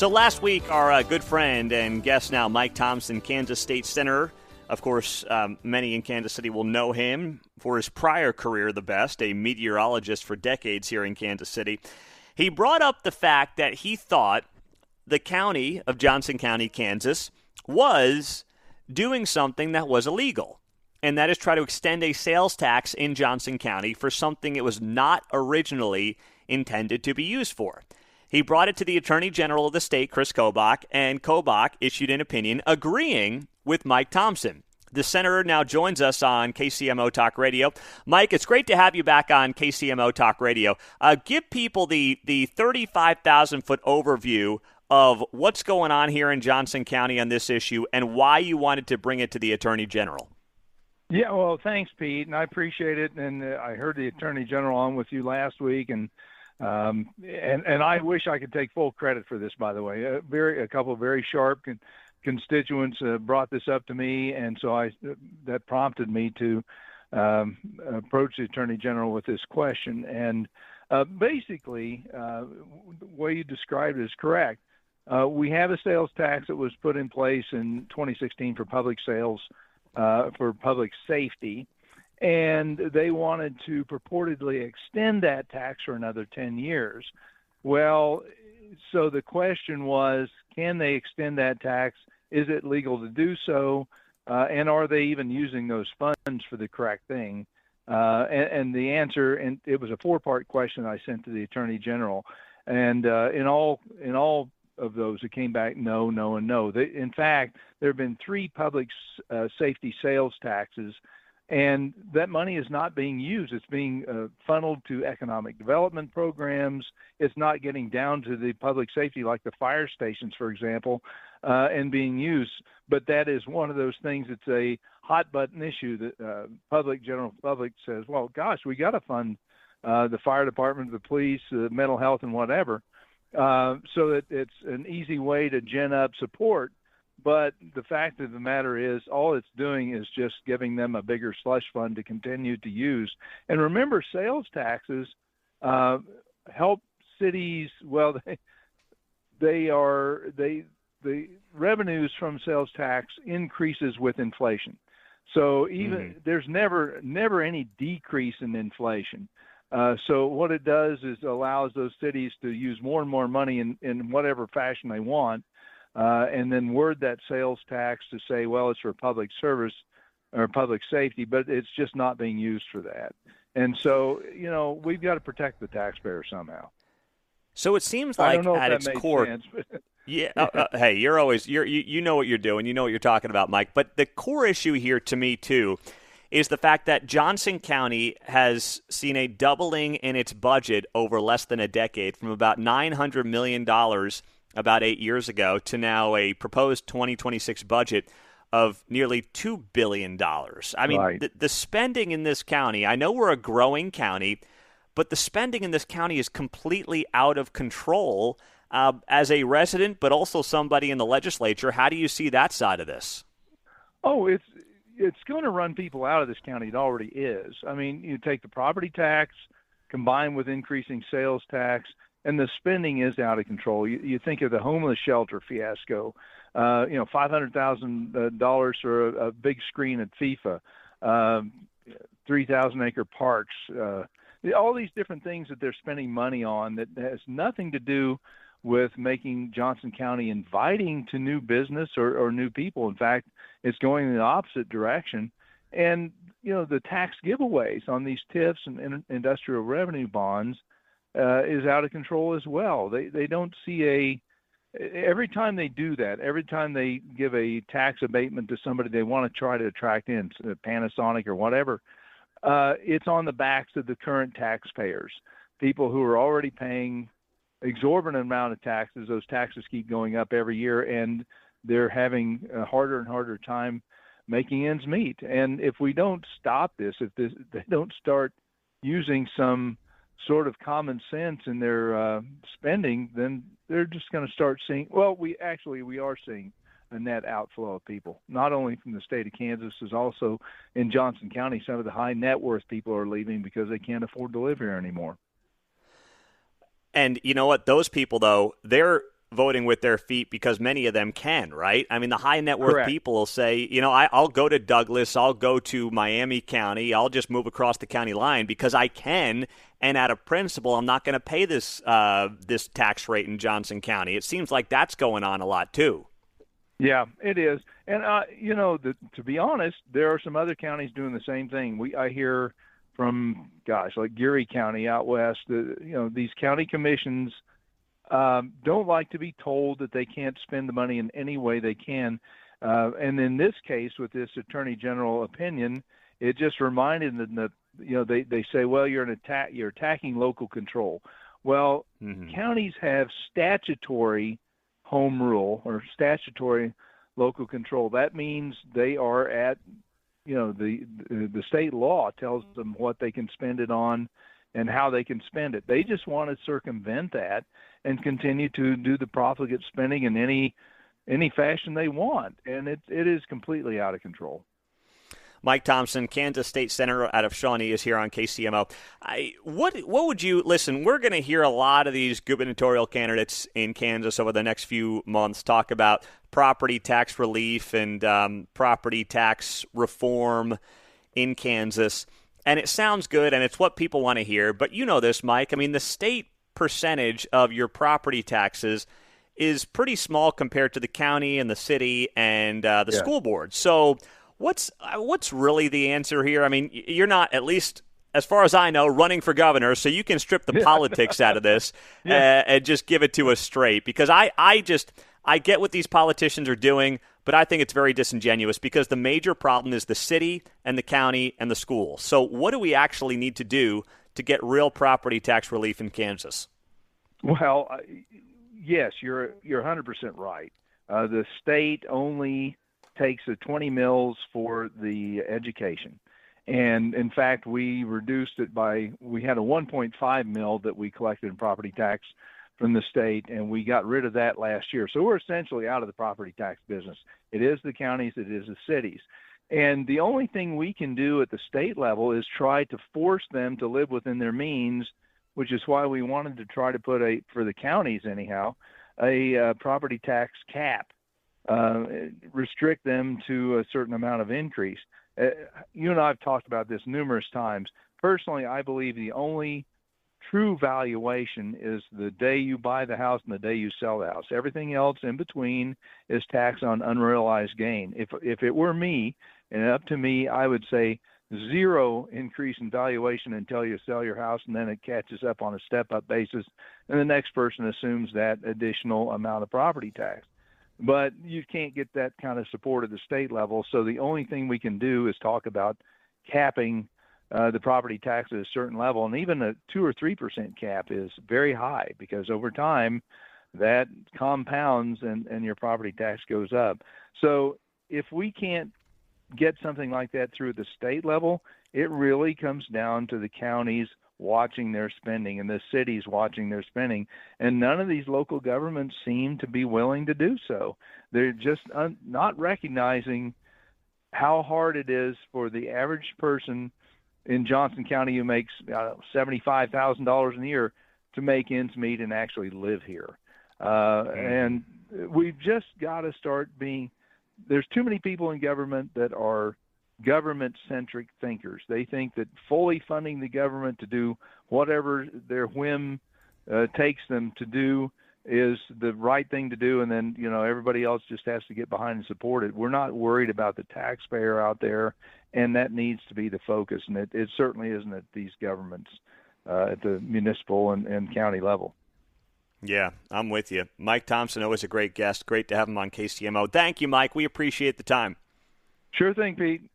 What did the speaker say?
So last week, our good friend and guest now, Mike Thompson, Kansas State Senator. Of course, many in Kansas City will know him for his prior career, the best, a meteorologist for decades here in Kansas City. He brought up the fact that he thought the county of Johnson County, Kansas, was doing something that was illegal, and that is try to extend a sales tax in Johnson County for something it was not originally intended to be used for. He brought it to the Attorney General of the state, Chris Kobach, and Kobach issued an opinion agreeing with Mike Thompson. The senator now joins us on KCMO Talk Radio. Mike, it's great to have you back on KCMO Talk Radio. Give people the 35,000-foot overview of what's going on here in Johnson County on this issue and why you wanted to bring it to the Attorney General. Yeah, well, thanks, Pete, and I appreciate it. And I heard the Attorney General on with you last week, and I wish I could take full credit for this, by the way. A couple of very sharp constituents brought this up to me, and so that prompted me to approach the Attorney General with this question. And basically, the way you described it is correct. We have a sales tax that was put in place in 2016 for public sales, for public safety. And they wanted to purportedly extend that tax for another 10 years. Well, so the question was, can they extend that tax? Is it legal to do so? And are they even using those funds for the correct thing? And the answer, and it was a four-part question I sent to the Attorney General. And in all of those, it came back no, no, and no. In fact, there have been 3 public safety sales taxes, and that money is not being used. It's being funneled to economic development programs. It's not getting down to the public safety like the fire stations, for example, and being used. But that is one of those things that's a hot-button issue that general public says, well, gosh, we got to fund the fire department, the police, mental health, and whatever, so that it's an easy way to gin up support. But the fact of the matter is, all it's doing is just giving them a bigger slush fund to continue to use. And remember, sales taxes help cities. Well, the revenues from sales tax increases with inflation. So even there's never any decrease in inflation. So what it does is allows those cities to use more and more money in whatever fashion they want. And then word that sales tax to say, well, it's for public service or public safety, but it's just not being used for that. And so, we've got to protect the taxpayer somehow. So it seems like at its core, sense, hey, you know what you're doing, you know what you're talking about, Mike. But the core issue here to me too is the fact that Johnson County has seen a doubling in its budget over less than a decade, from about $900 million about 8 years ago to now a proposed 2026 budget of nearly $2 billion. I mean, right. the spending in this county, I know we're a growing county, but the spending in this county is completely out of control. As a resident, but also somebody in the legislature, how do you see that side of this? Oh, it's going to run people out of this county. It already is. I mean, you take the property tax combined with increasing sales tax, and the spending is out of control. You think of the homeless shelter fiasco, $500,000 for a big screen at FIFA, 3,000-acre parks, all these different things that they're spending money on that has nothing to do with making Johnson County inviting to new business or new people. In fact, it's going in the opposite direction. And, the tax giveaways on these TIFs and industrial revenue bonds is out of control as well. They don't see every time they do that, every time they give a tax abatement to somebody they want to try to attract in, Panasonic or whatever, it's on the backs of the current taxpayers, people who are already paying exorbitant amount of taxes. Those taxes keep going up every year, and they're having a harder and harder time making ends meet. And if we don't stop this, they don't start using some sort of common sense in their spending, then they're just going to start seeing, well, we are seeing a net outflow of people, not only from the state of Kansas, is also in Johnson County. Some of the high net worth people are leaving because they can't afford to live here anymore. And you know what? Those people, though, they're voting with their feet because many of them can, right? I mean, the high net worth Correct. people will say, I'll go to Douglas, I'll go to Miami County, I'll just move across the county line because I can, and out of principle, I'm not going to pay this tax rate in Johnson County. It seems like that's going on a lot too. Yeah, it is. And, to be honest, there are some other counties doing the same thing. I hear from, like Geary County out west, these county commissions don't like to be told that they can't spend the money in any way they can. And in this case, with this Attorney General opinion, it just reminded them that, they say, well, you're attacking local control. Well, counties have statutory home rule or statutory local control. That means they are at, the state law tells them what they can spend it on and how they can spend it. They just want to circumvent that and continue to do the profligate spending in any fashion they want. And it is completely out of control. Mike Thompson, Kansas State Senator out of Shawnee, is here on KCMO. What would you, listen, we're going to hear a lot of these gubernatorial candidates in Kansas over the next few months talk about property tax relief and property tax reform in Kansas. And it sounds good, and it's what people want to hear. But you know this, Mike. I mean, the state percentage of your property taxes is pretty small compared to the county and the city and the school board. So what's really the answer here? I mean, you're not, at least as far as I know, running for governor, so you can strip the politics out of this and just give it to us straight. Because I get what these politicians are doing, but I think it's very disingenuous because the major problem is the city and the county and the school. So what do we actually need to do to get real property tax relief in Kansas? Well, yes, you're 100% right. The state only takes the 20 mills for the education. And in fact, we reduced it we had a 1.5 mil that we collected in property tax from the state, and we got rid of that last year. So we're essentially out of the property tax business. It is the counties, it is the cities. And the only thing we can do at the state level is try to force them to live within their means, which is why we wanted to try to put for the counties anyhow, a property tax cap. Restrict them to a certain amount of increase. You and I have talked about this numerous times. Personally, I believe the only true valuation is the day you buy the house and the day you sell the house. Everything else in between is tax on unrealized gain. If it were me and up to me, I would say zero increase in valuation until you sell your house, and then it catches up on a step-up basis, and the next person assumes that additional amount of property tax. But you can't get that kind of support at the state level. So the only thing we can do is talk about capping the property tax at a certain level. And even a 2 or 3% cap is very high because over time that compounds and your property tax goes up. So if we can't get something like that through at the state level, it really comes down to the counties watching their spending and the cities watching their spending. And none of these local governments seem to be willing to do so. They're just not recognizing how hard it is for the average person in Johnson County who makes $75,000 a year to make ends meet and actually live here. And we've just got to start there's too many people in government that are government-centric thinkers. They think that fully funding the government to do whatever their whim takes them to do is the right thing to do, and then everybody else just has to get behind and support it. We're not worried about the taxpayer out there, and that needs to be the focus, and it certainly isn't at these governments at the municipal and county level. Yeah, I'm with you. Mike Thompson, always a great guest. Great to have him on KCMO. Thank you, Mike. We appreciate the time. Sure thing, Pete.